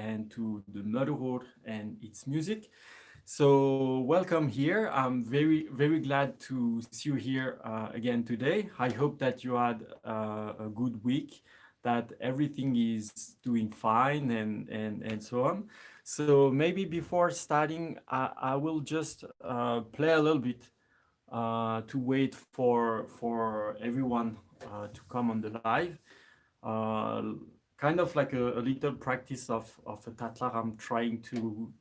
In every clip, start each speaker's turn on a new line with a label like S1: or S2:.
S1: and to the Morin Huur and its music. So welcome here. I'm very glad to see you here again today. I hope that you had a good week, that everything is doing fine and so on. So maybe before starting, I will just play a little bit to wait for everyone to come on the live. Uh, Kind of like a little practice of a tatlar I'm trying to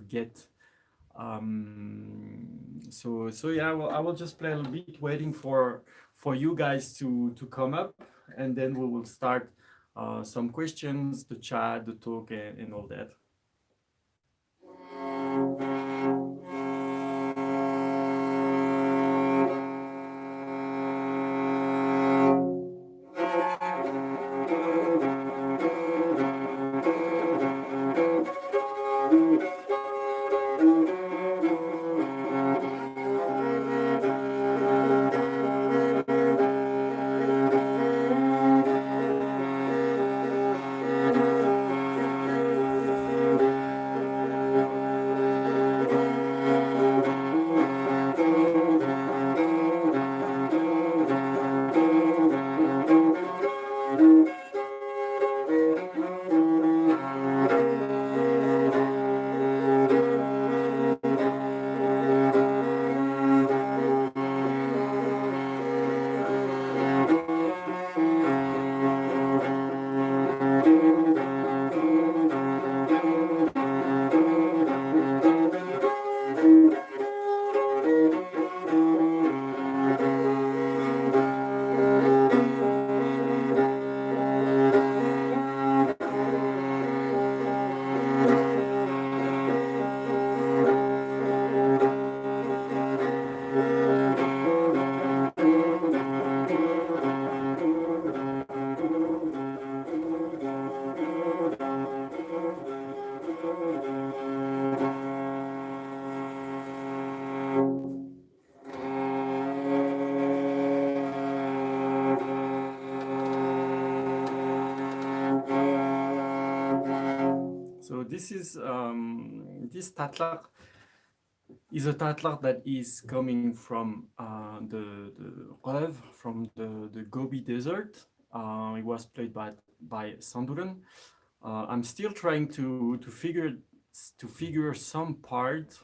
S1: get. So yeah, well, I will just play a little bit, waiting for you guys to come up, and then we will start some questions, the chat, the talk, and all that. So this tatlar is a tatlar that is coming from the Rêve, from the Gobi Desert. It was played by Sanduran. I'm still trying to figure some part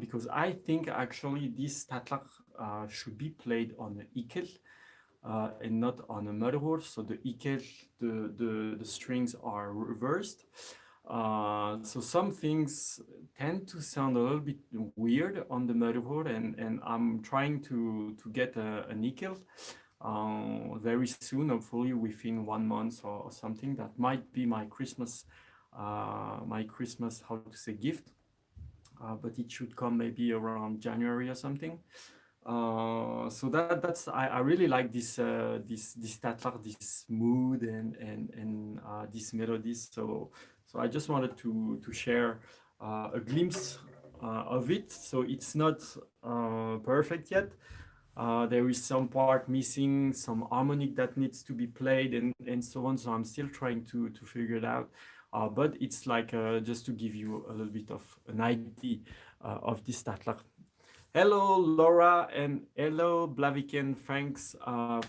S1: because I think actually this tatlar should be played on the ikel and not on a motherboard. So the ikel, the strings are reversed. So some things tend to sound a little bit weird on the motherboard, and I'm trying to get a nickel very soon, hopefully within 1 month or something. That might be my Christmas, how to say, gift. But it should come maybe around January or something. So that's I really like this tatlar, this mood and these melodies. So I just wanted to share a glimpse of it. So it's not perfect yet. There is some part missing, some harmonic that needs to be played, and so on. So I'm still trying to figure it out. But it's like just to give you a little bit of an idea of this tatlar. Hello, Laura, and hello, Blaviken. Thanks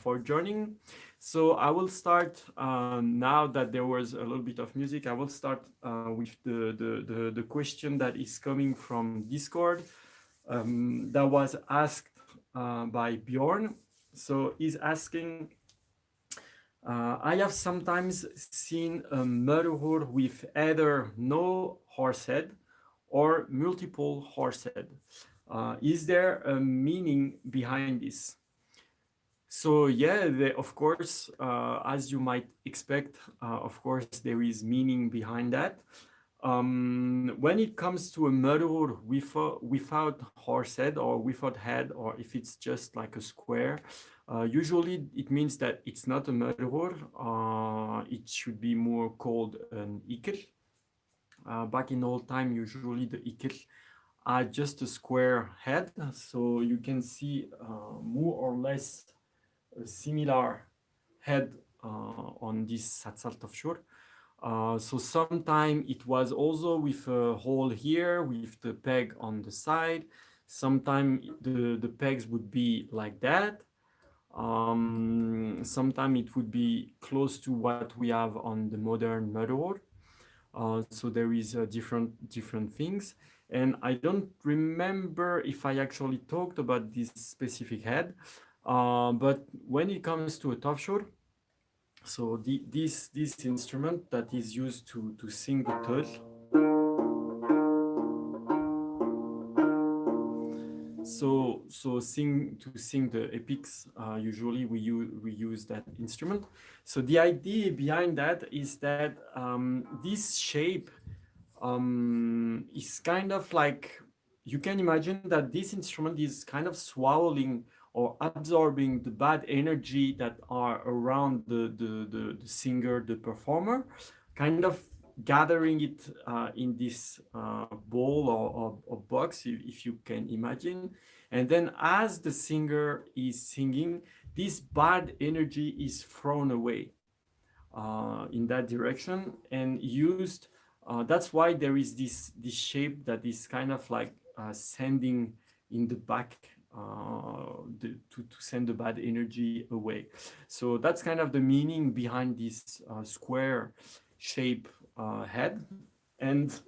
S1: for joining. So I will start now that there was a little bit of music. I will start with the question that is coming from Discord that was asked by Bjorn. So he's asking, I have sometimes seen a Morin Huur with either no horsehead or multiple horsehead. Is there a meaning behind this? So yeah, of course, as you might expect, of course, there is meaning behind that. When it comes to a murder without horsehead or without head, or if it's just like a square, usually it means that it's not a murder. It should be more called an ikel. Back in old time, usually the ikel are just a square head. So you can see more or less a similar head on this Satsal Towshuur. So sometimes it was also with a hole here with the peg on the side. Sometimes the pegs would be like that. Sometimes it would be close to what we have on the modern motherboard. So there is different things. And I don't remember if I actually talked about this specific head. But when it comes to a Towshuur, so this instrument that is used to sing the tull. So to sing the epics, usually we use that instrument. So the idea behind that is that this shape is kind of like, you can imagine that this instrument is kind of swallowing or absorbing the bad energy that are around the singer, the performer, kind of gathering it in this bowl or box, if you can imagine. And then as the singer is singing, this bad energy is thrown away in that direction and used. That's why there is this shape that is kind of like sending in the back to send the bad energy away. So that's kind of the meaning behind this square shape head. And so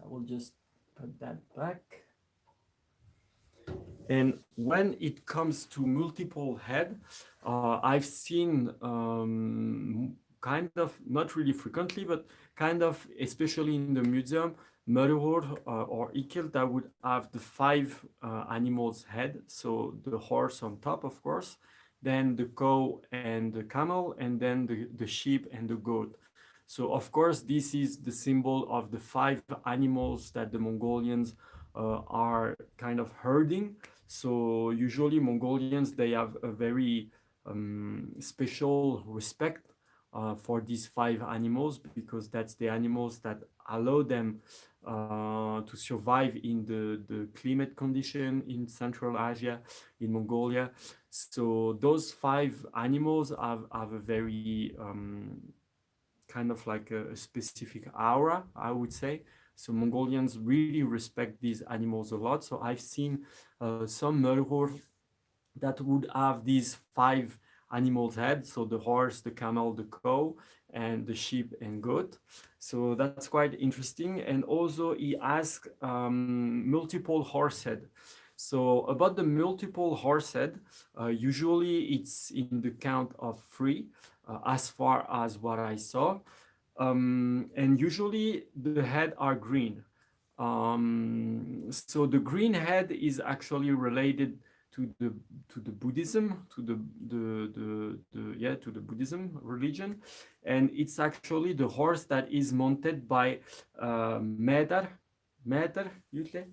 S1: I will just put that back. And when it comes to multiple head, I've seen kind of, not really frequently, but kind of, especially in the museum, Morel or Ikil that would have the 5 animals head. So the horse on top, of course, then the cow and the camel, and then the sheep and the goat. So of course, this is the symbol of the 5 animals that the Mongolians are kind of herding. So usually Mongolians, they have a very special respect for these 5 animals, because that's the animals that allow them to survive in the climate condition in Central Asia, in Mongolia. So those 5 animals have a very kind of like a specific aura, I would say. So Mongolians really respect these animals a lot. So I've seen some Morel that would have these 5 animals head. So the horse, the camel, the cow, and the sheep and goat. So that's quite interesting. And also he asked multiple horse head. So about the multiple horse head, usually it's in the count of 3, as far as what I saw. And usually the head are green. So the green head is actually related to the Buddhism, to the Buddhism religion, and it's actually the horse that is mounted by Meder, Yutle,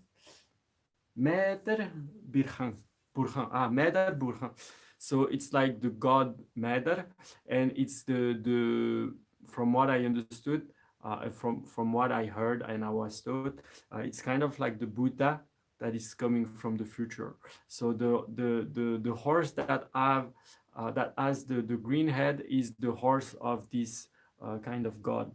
S1: Meder Meder Burhan. So it's like the god Meder, and it's the from what I understood, from what I heard and I was taught, it's kind of like the Buddha that is coming from the future. So the horse that has the green head is the horse of this kind of god.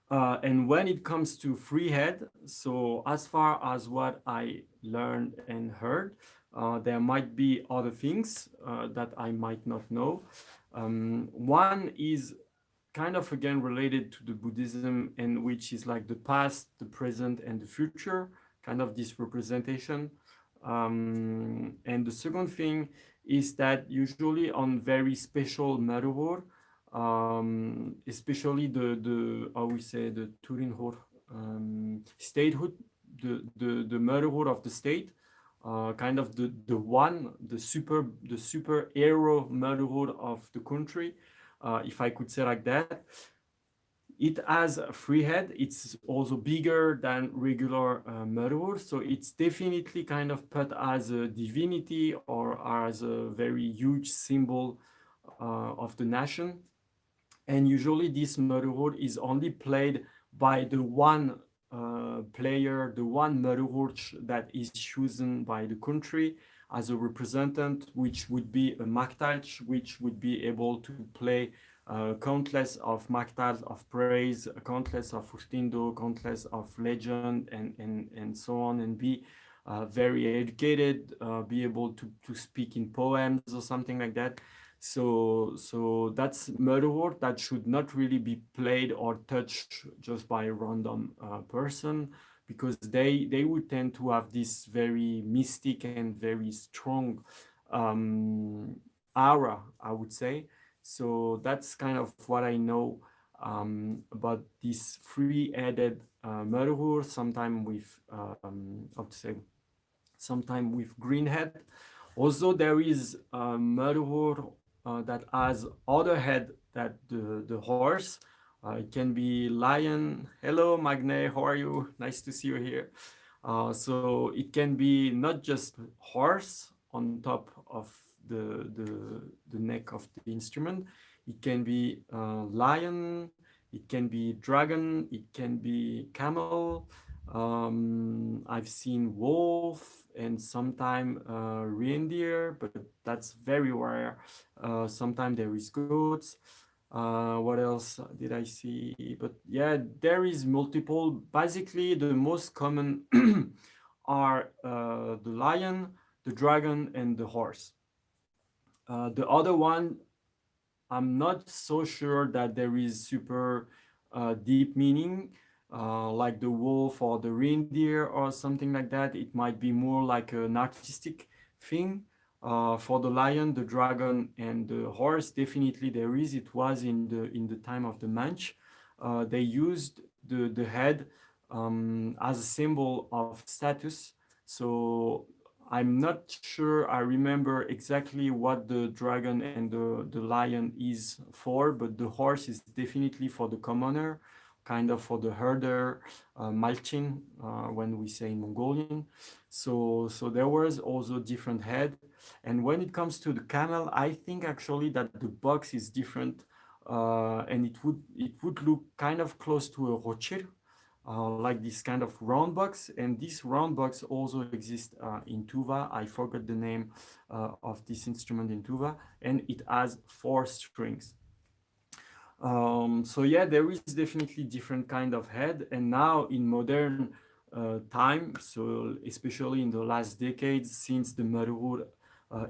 S1: And when it comes to free head, so as far as what I learned and heard, there might be other things that I might not know. One is kind of again related to the Buddhism, and which is like the past, the present, and the future, kind of this representation. And the second thing is that usually on very special Marubor, especially the how we say, the Turinhor statehood, the Marubor of the state, kind of the super hero Marubor of the country, if I could say like that. It has a 3 head. It's also bigger than regular Marubor, so it's definitely kind of put as a divinity or as a very huge symbol of the nation. And usually this Marubor is only played by the one player, the one Marubor that is chosen by the country as a representative, which would be a Maktalch, which would be able to play countless of mactals of praise, countless of URTIN DUU, countless of legend, and so on, and be very educated, be able to speak in poems or something like that. So that's murder word that should not really be played or touched just by a random person, because they would tend to have this very mystic and very strong aura, I would say. So that's kind of what I know about this three-headed murderer, sometimes with how to say, sometimes with green head. Also, there is a murderer that has other head that the horse. It can be lion. Hello, Magne. How are you? Nice to see you here. So it can be not just horse on top of the neck of the instrument. It can be lion. It can be dragon. It can be camel. I've seen wolf and sometime reindeer, but that's very rare. Sometimes there is goats. What else did I see? But yeah, there is multiple. Basically, the most common are the lion, the dragon, and the horse. The other one, I'm not so sure that there is super deep meaning, like the wolf or the reindeer or something like that. It might be more like an artistic thing. For the lion, the dragon, and the horse, definitely there is. It was in the time of the Manch. They used the head as a symbol of status. So I'm not sure I remember exactly what the dragon and the lion is for, but the horse is definitely for the commoner, kind of for the herder, Malchin, when we say in Mongolian. So there was also different head. And when it comes to the camel, I think actually that the box is different, and it would look kind of close to a rochir, like this kind of round box, and this round box also exists in tuba. I forgot the name of this instrument in tuba, and it has 4 strings. So yeah, there is definitely different kind of head, and now in modern time, so especially in the last decades, since the marur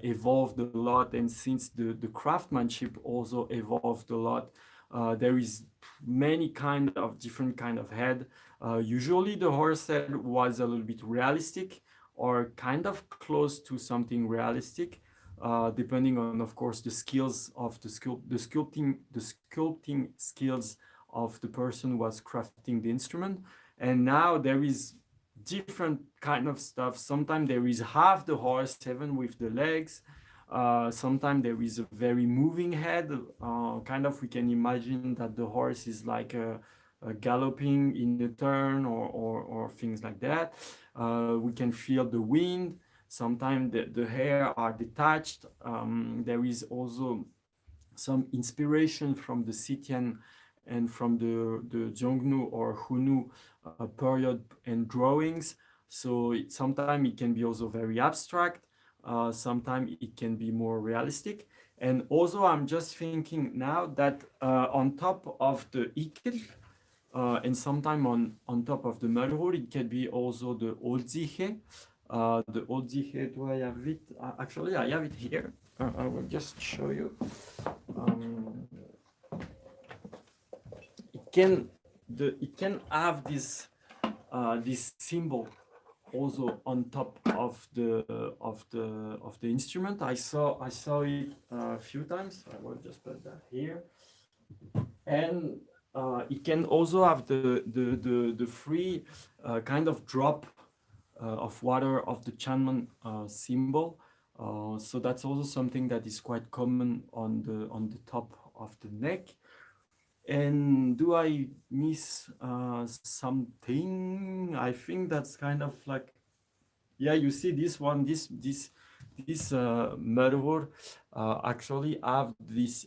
S1: evolved a lot, and since the craftsmanship also evolved a lot, there is many kind of different kind of head. Usually the horse head was a little bit realistic or kind of close to something realistic, depending on, of course, the skills of the sculpting skills of the person who was crafting the instrument. And now there is different kind of stuff. Sometimes there is half the horse, even with the legs. Sometimes there is a very moving head. Kind of, we can imagine that the horse is like galloping in a turn, or things like that. We can feel the wind. Sometimes the hair are detached. There is also some inspiration from the Scythian and from the Jongnu or Hunu period and drawings. So sometimes it can be also very abstract. Sometimes it can be more realistic. And also, I'm just thinking now that on top of the Ikel, and sometimes on top of the Malrur, it can be also the Oldzihe. The Oldzihe, do I have it? Actually, I have it here. I will just show you. Um, it can have this symbol also on top of the instrument. I saw it a few times. I will just put that here. And it can also have the free kind of drop of water of the Chanman symbol. So that's also something that is quite common on the top of the neck. And do I miss something? I think that's kind of like, yeah, you see this one, this murderer actually have this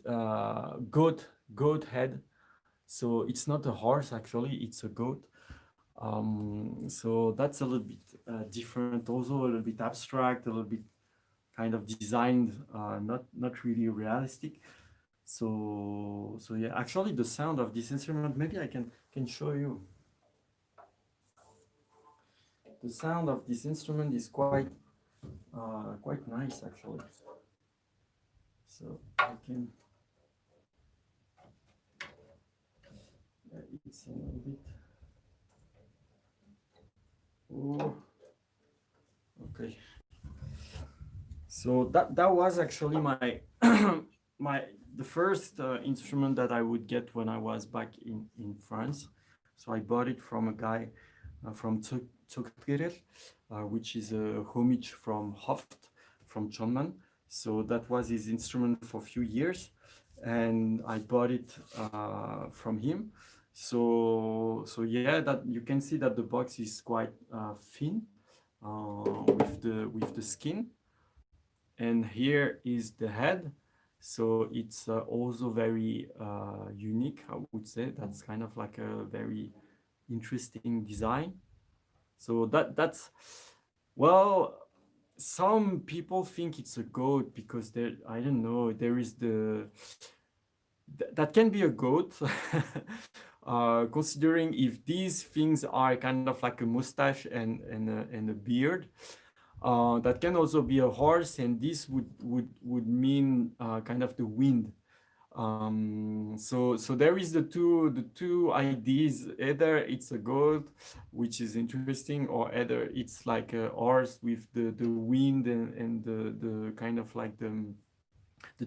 S1: goat head. So it's not a horse, actually, it's a goat. So that's a little bit different, also a little bit abstract, a little bit kind of designed, not really realistic. So yeah, actually the sound of this instrument, maybe I can show you. The sound of this instrument is quite nice actually. So I can, it's a little bit, oh, okay. So that was actually my my the first instrument that I would get when I was back in France. So I bought it from a guy from Towshuur, which is a homage from Hoft, from Chonman. So that was his instrument for a few years, and I bought it from him. So yeah, that you can see that the box is quite thin with the skin, and here is the head. So it's also very unique, I would say. That's kind of like a very interesting design. So that's, well, some people think it's a goat because there, I don't know, there is that can be a goat. Considering if these things are kind of like a mustache and a beard, that can also be a horse, and this would mean kind of the wind. So there is the two ideas. Either it's a goat, which is interesting, or either it's like a horse with the wind and the kind of like the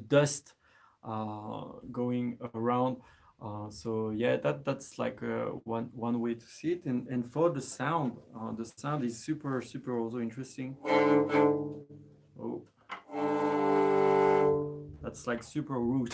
S1: dust going around. So yeah, that's like one way to see it. And for the sound is super also interesting. Oh, that's like super rude.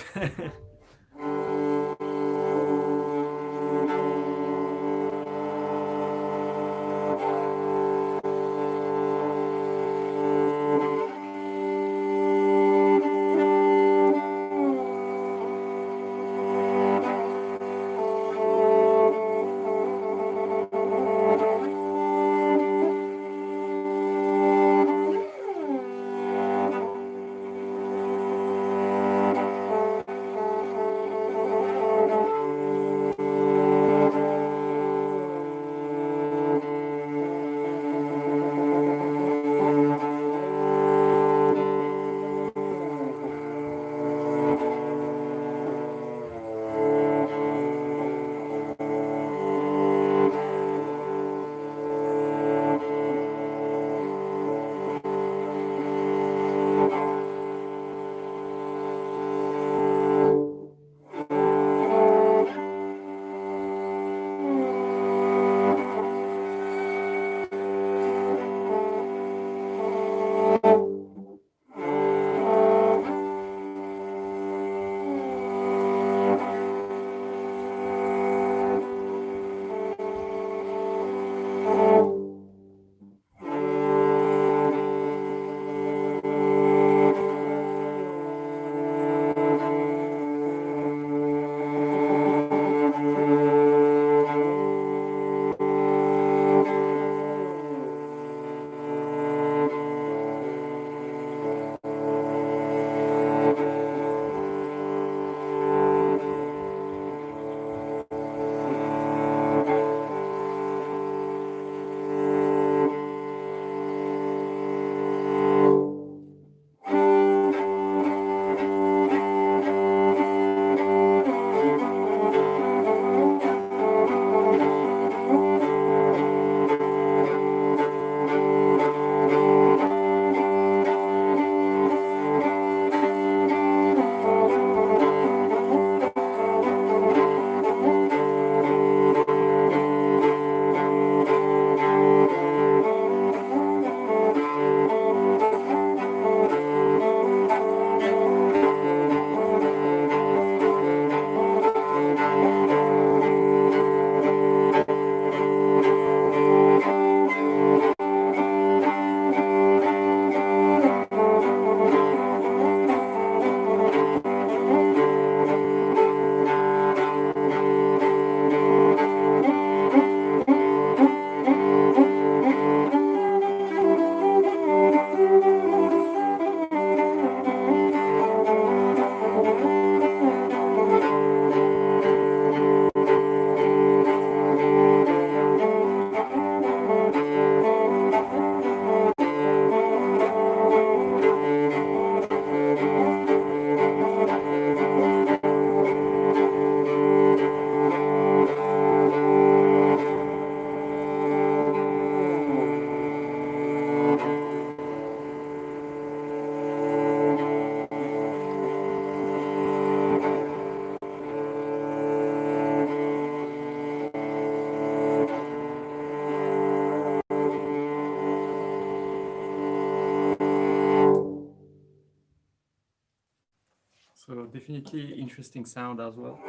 S1: definitely interesting sound as well.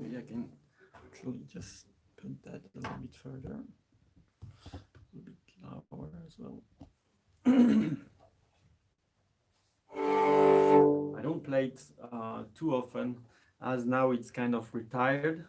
S1: Maybe I can actually just put that a little bit further, a little bit lower as well. I don't play it too often, as now it's kind of retired.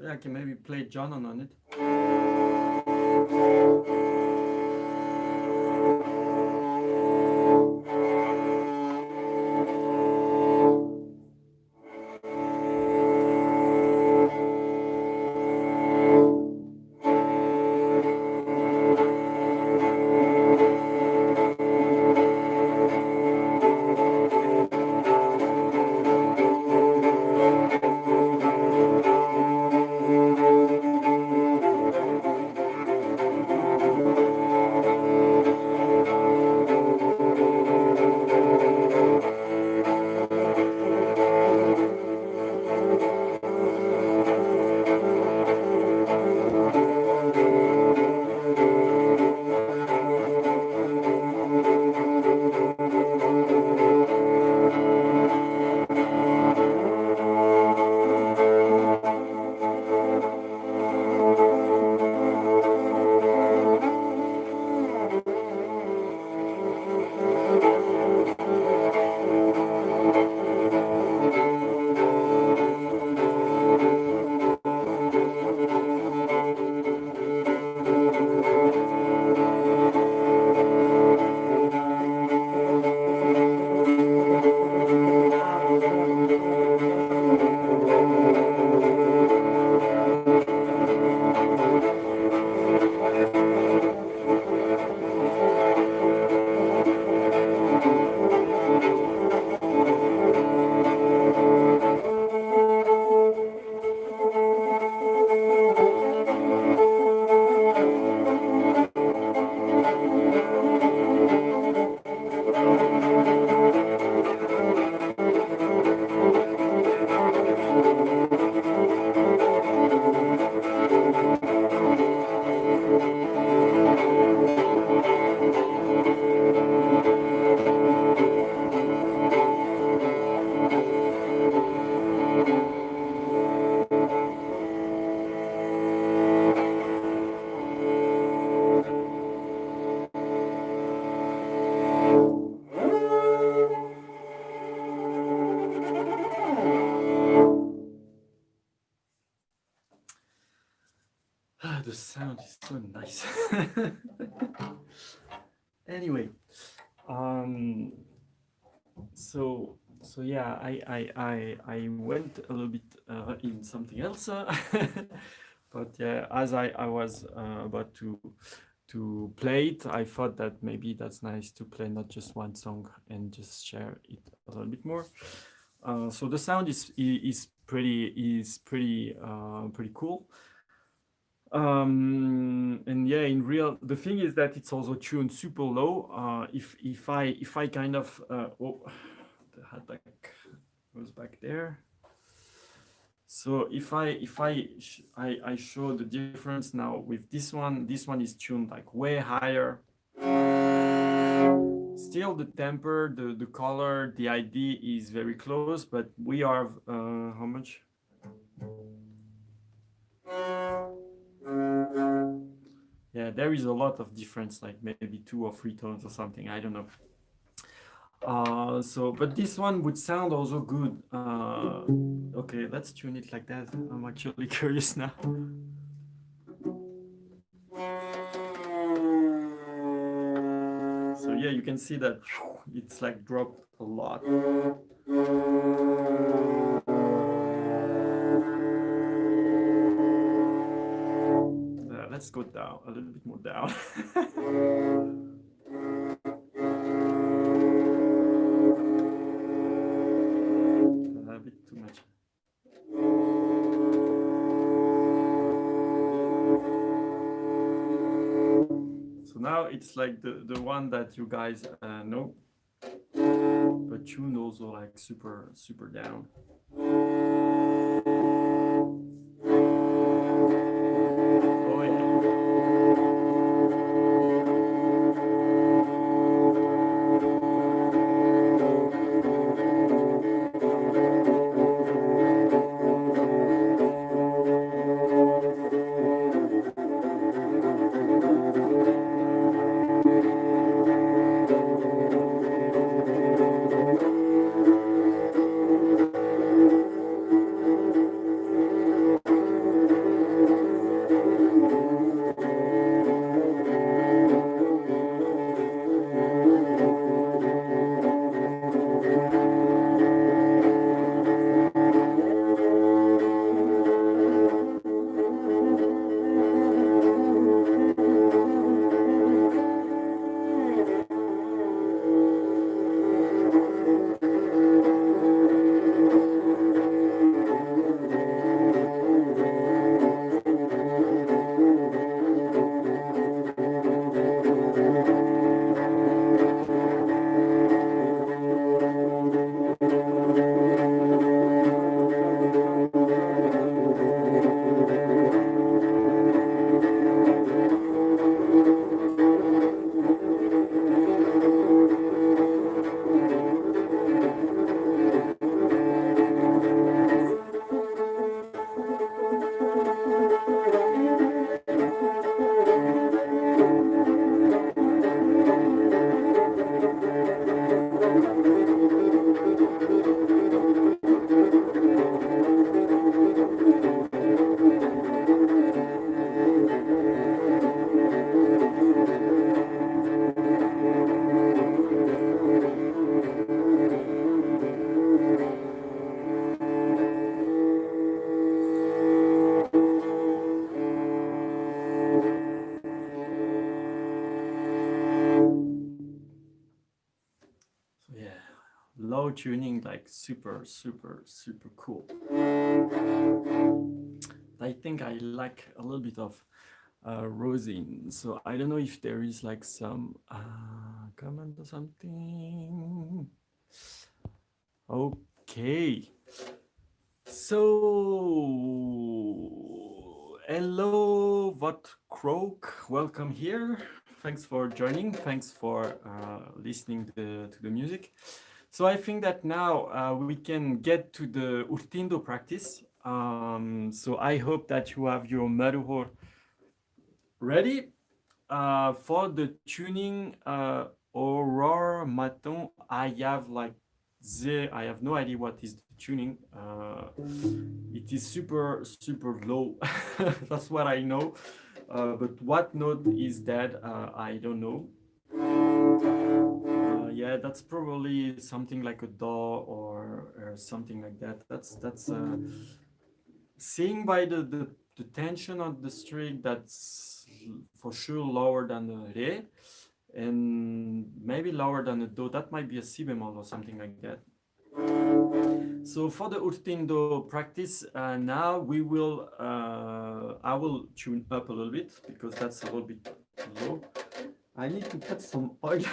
S1: I can maybe play John on it. sound is so nice. Anyway, um, so yeah, I went a little bit in something else, but yeah, as I was about to play it, I thought that maybe that's nice to play not just one song and just share it a little bit more. So the sound is pretty cool. And yeah, in real, the thing is that it's also tuned super low. If I kind of oh, the hat back goes back there. So if I show the difference now with this one is tuned like way higher. Still the temper, the color, the ID is very close, but we are how much? Yeah, there is a lot of difference, like maybe 2 or 3 tones or something. I don't know. But this one would sound also good. Okay, let's tune it like that. I'm actually curious now. So yeah, you can see that it's like dropped a lot. Let's go down, a little bit more down. A bit too much. So now it's like the one that you guys know, but tuned also like super down. Oh yeah. So yeah, low tuning, like super cool. I think I like a little bit of rosin. So I don't know if there is like some comment or something. Okay. So hello, what croak? Welcome here. Thanks for joining. Thanks for listening to the music. So I think that now we can get to the URTIN DUU practice. So I hope that you have your Morin Huur ready for the tuning. Aurore Maton, I have like Z, I have no idea what is the tuning. It is super, super low. That's what I know. But what note is that? I don't know. Yeah, that's probably something like a do or something like that. That's seeing by the tension of the string, that's for sure lower than the re, and maybe lower than the do. That might be a si bemol or something like that. So for the URTIN DUU practice, now we will, I will tune up a little bit because that's a little bit low. I need to put some oil.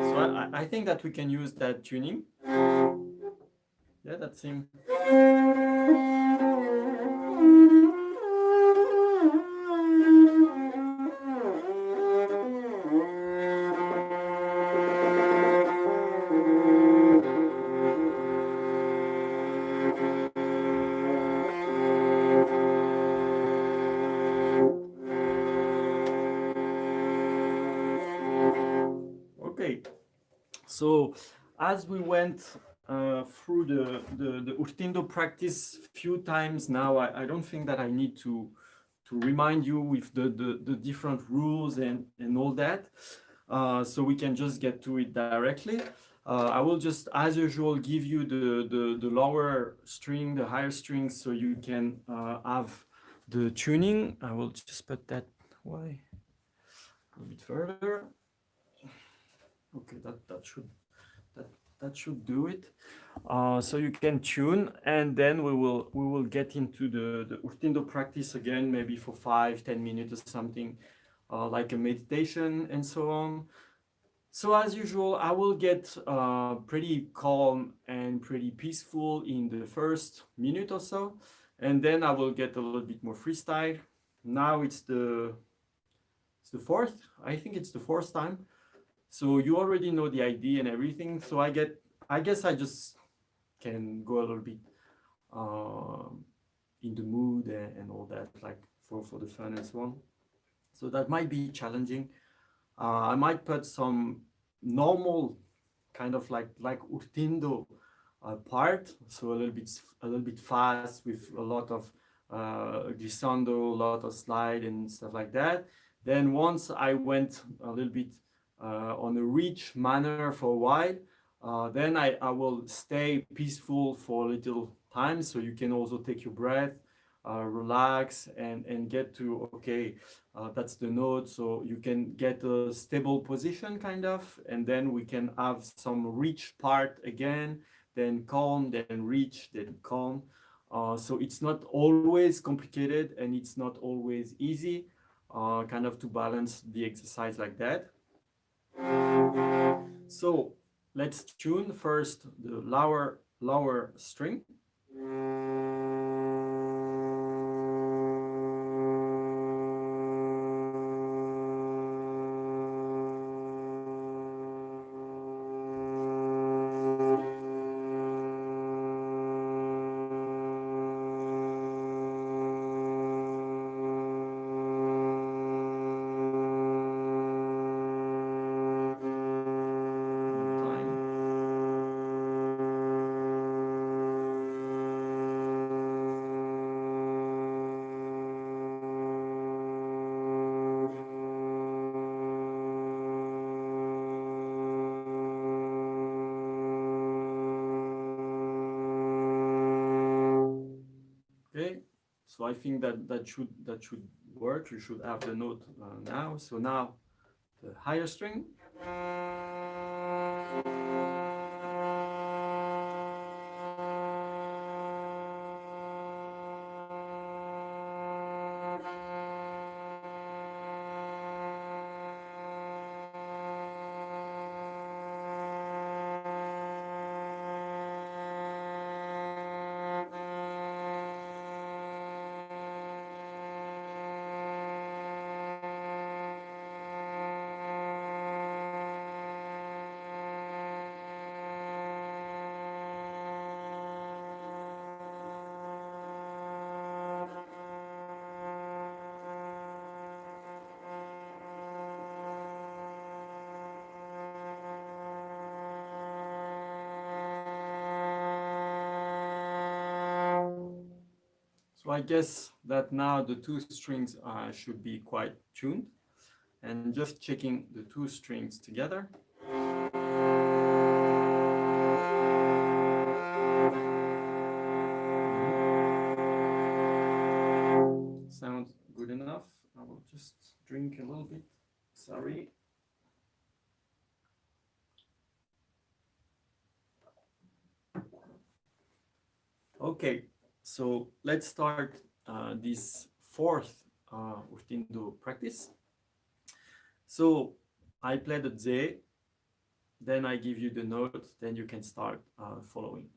S1: So I think that we can use that tuning. Yeah, that seems. Okay, so as we went through the URTIN DUU practice few times now, I don't think that I need to remind you with the different rules and all that. So we can just get to it directly. I will just, as usual, give you the lower string, the higher strings, so you can have the tuning. I will just put that way a little bit further. Okay, that should do it. So you can tune, and then we will get into the URTIN DUU practice again, maybe for 5-10 minutes or something, like a meditation and so on. So as usual, I will get pretty calm and pretty peaceful in the first minute or so, and then I will get a little bit more freestyle. Now it's the fourth. I think it's the fourth time. So you already know the idea and everything. So I guess I just can go a little bit in the mood and all that, like for the fun and so on. So that might be challenging. I might put some normal kind of like URTIN DUU part, so a little bit fast with a lot of glissando, a lot of slide and stuff like that. Then once I went a little bit on a rich manner for a while, then I will stay peaceful for a little time, so you can also take your breath, relax and get to, okay, that's the note, so you can get a stable position kind of, and then we can have some rich part again, then calm, then rich, then calm. So it's not always complicated and it's not always easy, kind of to balance the exercise like that. So let's tune first the lower string. Okay, so I think that should work. You should have the note now. So now the higher string. So I guess that now the two strings should be quite tuned. And just checking the two strings together. Sounds good enough. I will just drink a little bit. Sorry. Okay, so let's start this fourth URTIN DUU practice. So I play the Z, then I give you the note, then you can start following.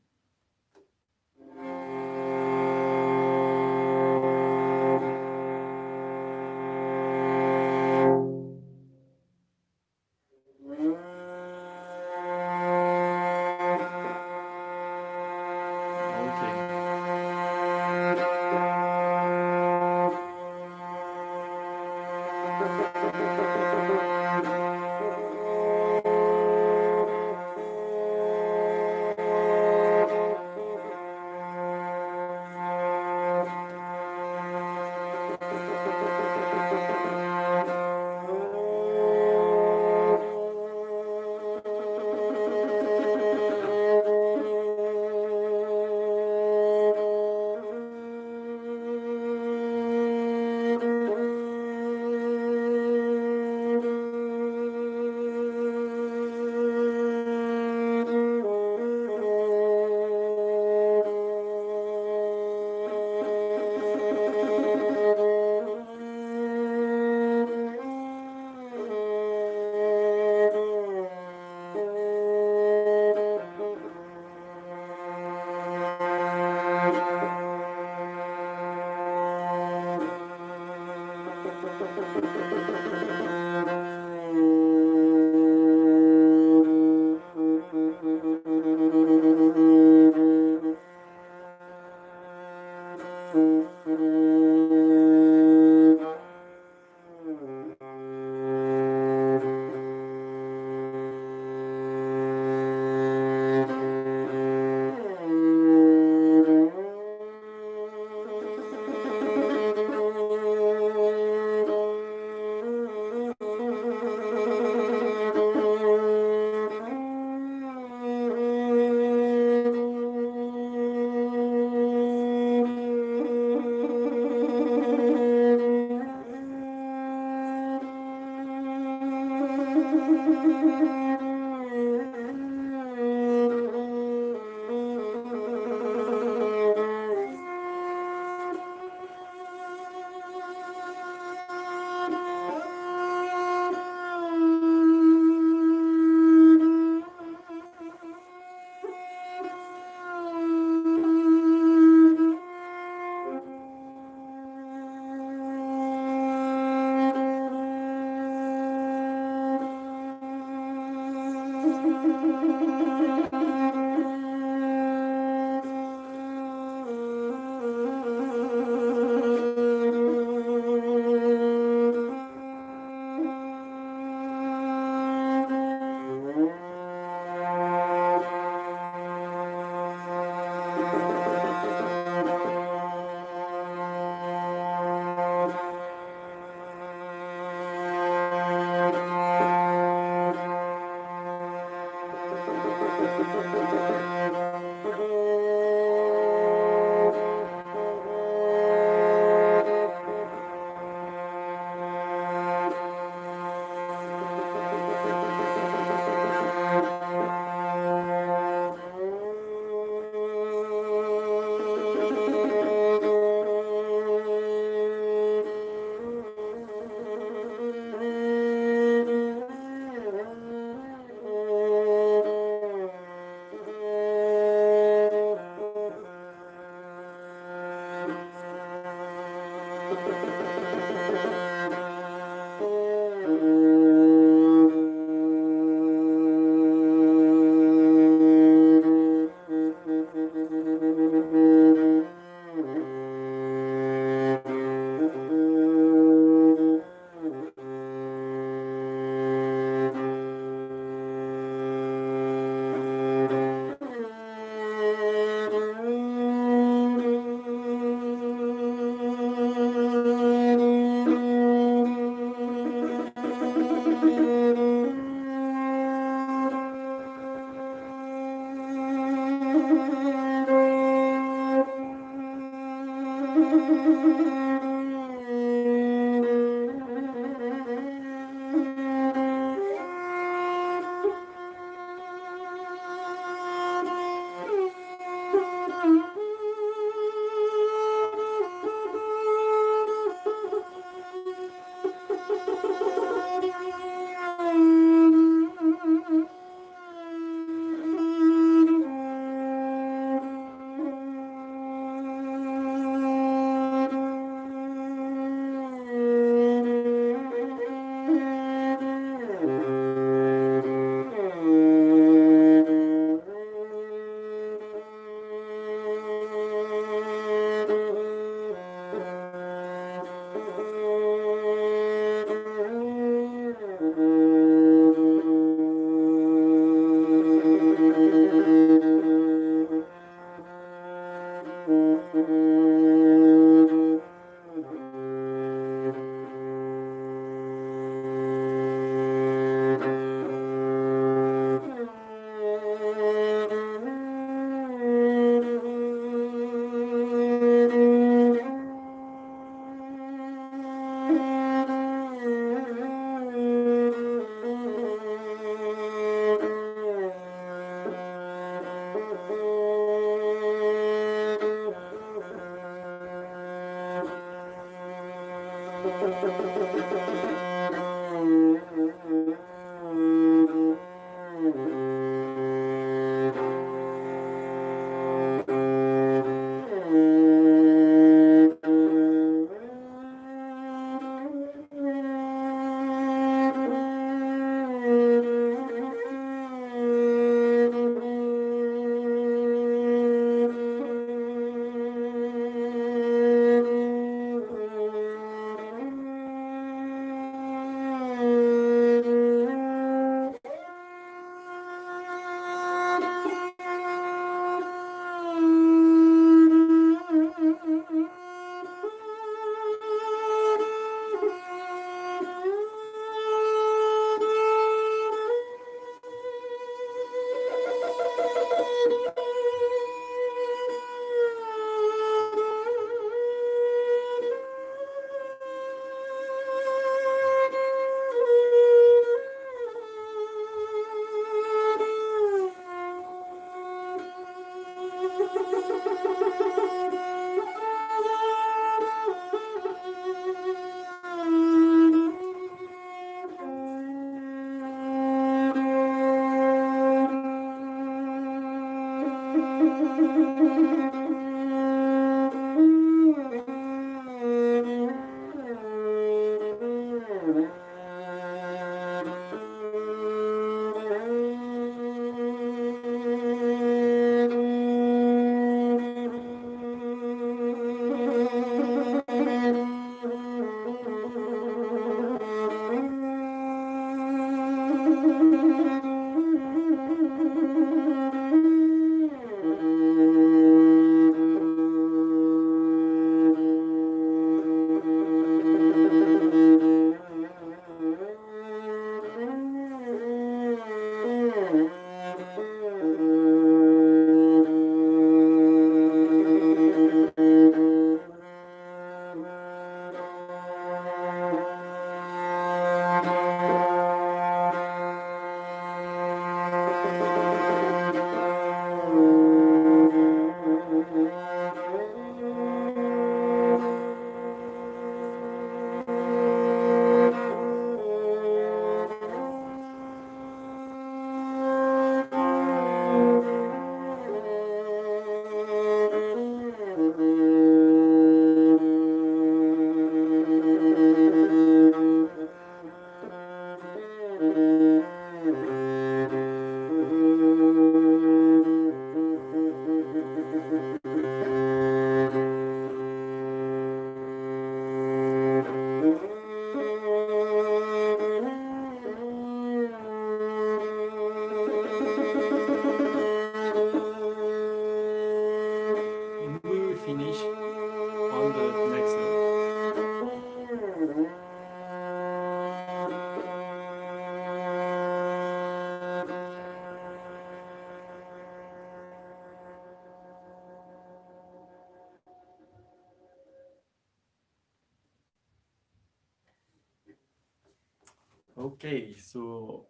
S1: Okay, so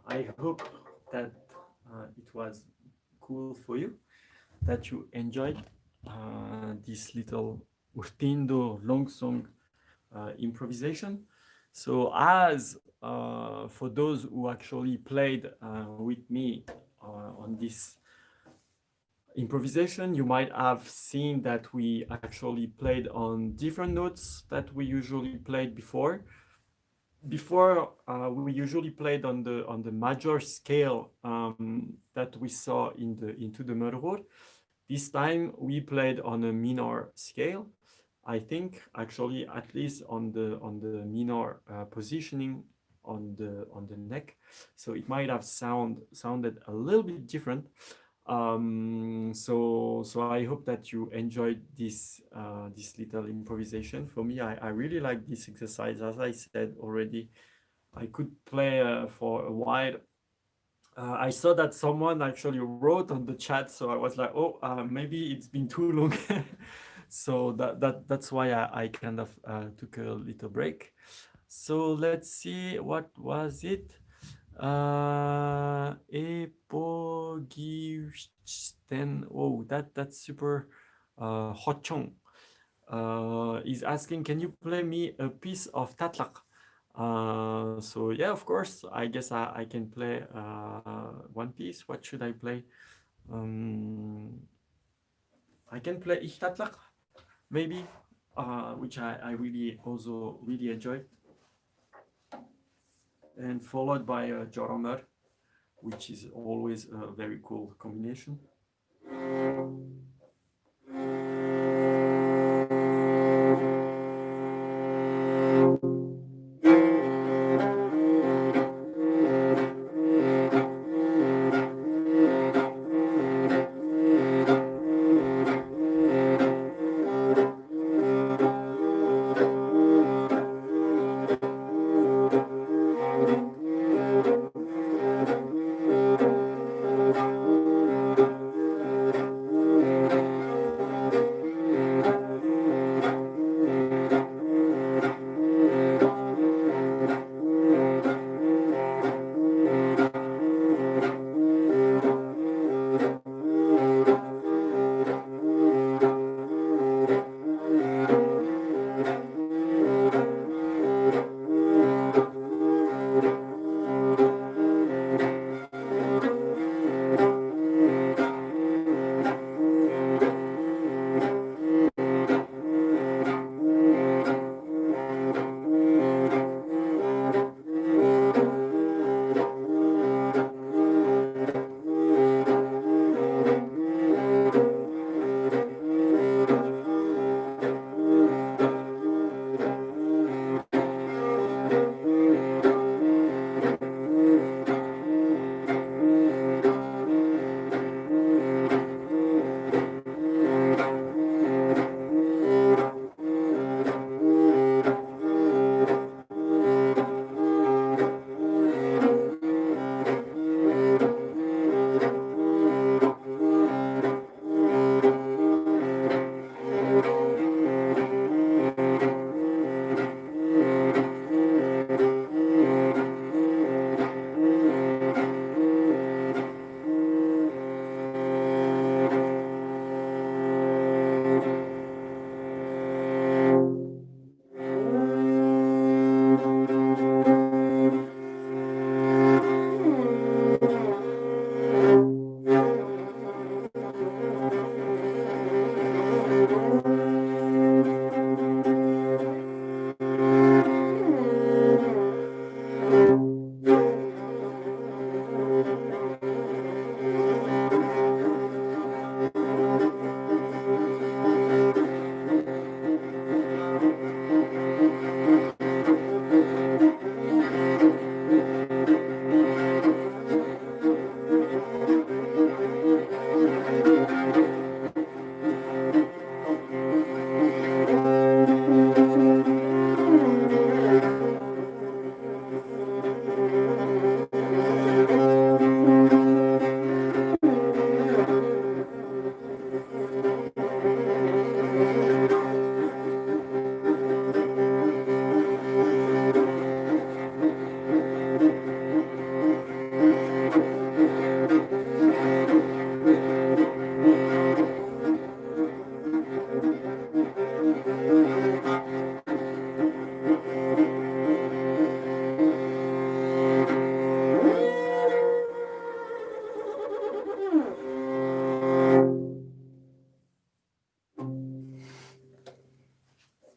S1: I hope that it was cool for you, that you enjoyed this little URTIN DUU long song improvisation. So as for those who actually played with me on this improvisation, you might have seen that we actually played on different notes that we usually played before. Before we usually played on the major scale that we saw in the into the Morin Huur. This time we played on a minor scale. I think actually at least on the minor positioning on the neck. So it might have sounded a little bit different. So I hope that you enjoyed this little improvisation. For me, I really like this exercise. As I said already, I could play for a while. I saw that someone actually wrote on the chat, so I was like, oh, maybe it's been too long. So that's why I kind of took a little break. So let's see, what was it? Epogisten. Oh, that's super. Hochong is asking, can you play me a piece of tatlak? So yeah, of course. I guess I can play one piece. What should I play? Um, I can play Ich tatlak, maybe, which I really also really enjoy, and followed by Joromer, which is always a very cool combination.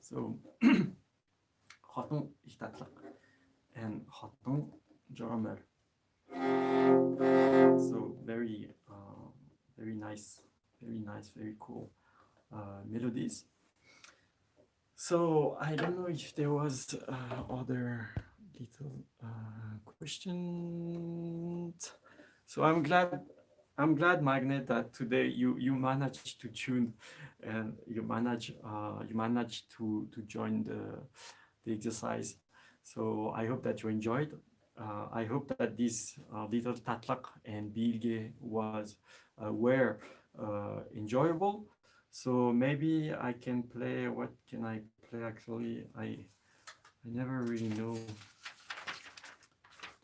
S1: So Hatun ihtatlak and Hatun Joromer. So very nice, very cool melodies. So I don't know if there was other little questions. So I'm glad I'm glad, Magnet, that today you managed to tune and you managed to join the exercise. So I hope that you enjoyed. I hope that this little tatlak and bilge were enjoyable. So maybe I can play. What can I play? Actually, I never really know.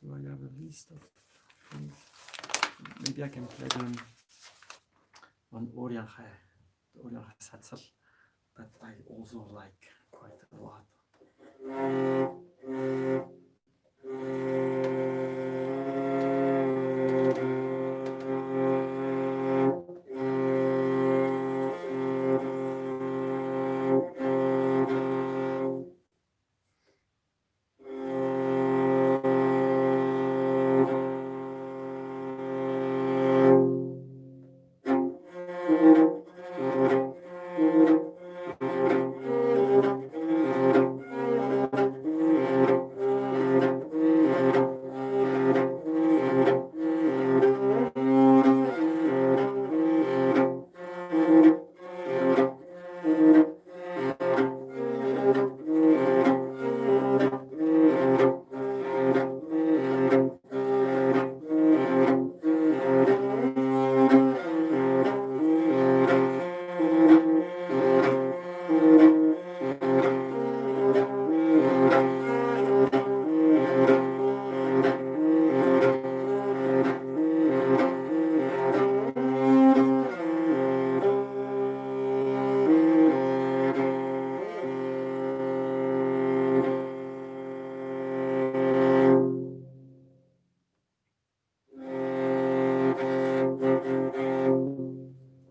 S1: Do I have a list of things? Maybe I can play them on Orianhe, the Orianhe Satsal, that I also like quite a lot.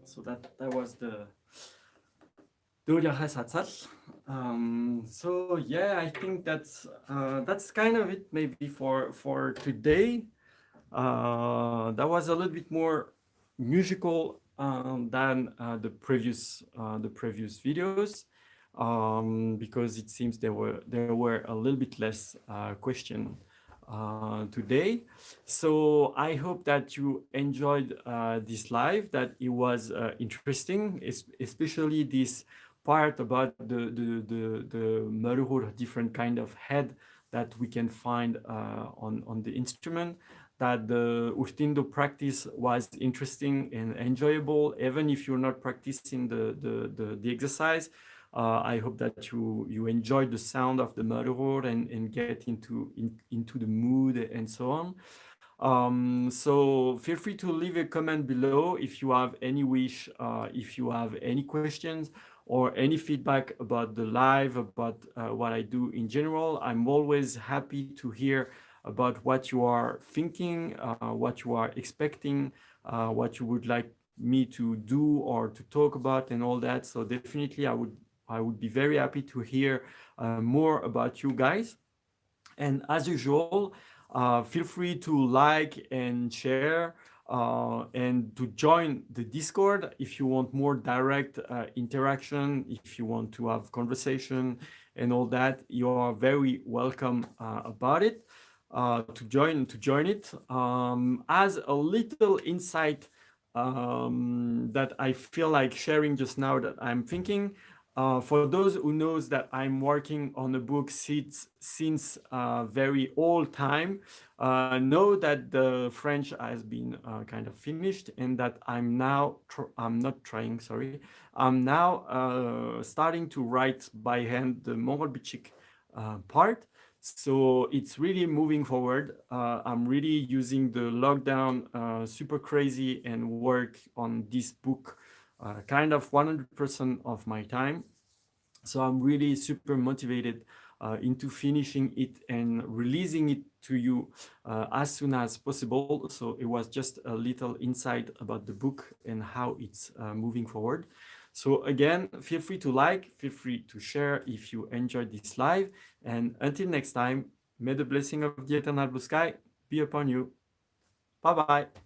S1: So that was the Orianhe Satsal. So yeah, I think that's kind of it maybe for today. That was a little bit more musical than the previous videos, because it seems there were a little bit less question today. So I hope that you enjoyed this live, that it was interesting, especially this part about the Morin Huur, different kind of head that we can find on the instrument, that the URTIN DUU practice was interesting and enjoyable, even if you're not practicing the exercise. I hope that you enjoyed the sound of the Morin Huur and get into the mood and so on. So feel free to leave a comment below if you have any wish, if you have any questions or any feedback about the live, about what I do in general. I'm always happy to hear about what you are thinking, what you are expecting, what you would like me to do or to talk about and all that. So definitely I would be very happy to hear more about you guys. And as usual, feel free to like and share and to join the Discord if you want more direct interaction, if you want to have conversation and all that. You are very welcome about it to join it. As a little insight that I feel like sharing just now, that I'm thinking, for those who knows that I'm working on a book since very old time, know that the French has been kind of finished, and that I'm now I'm now starting to write by hand the Morel part. So it's really moving forward. I'm really using the lockdown super crazy and work on this book kind of 100% of my time. So I'm really super motivated into finishing it and releasing it to you as soon as possible. So it was just a little insight about the book and how it's moving forward. So again, feel free to like, feel free to share if you enjoyed this live. And until next time, may the blessing of the eternal blue sky be upon you. Bye-bye.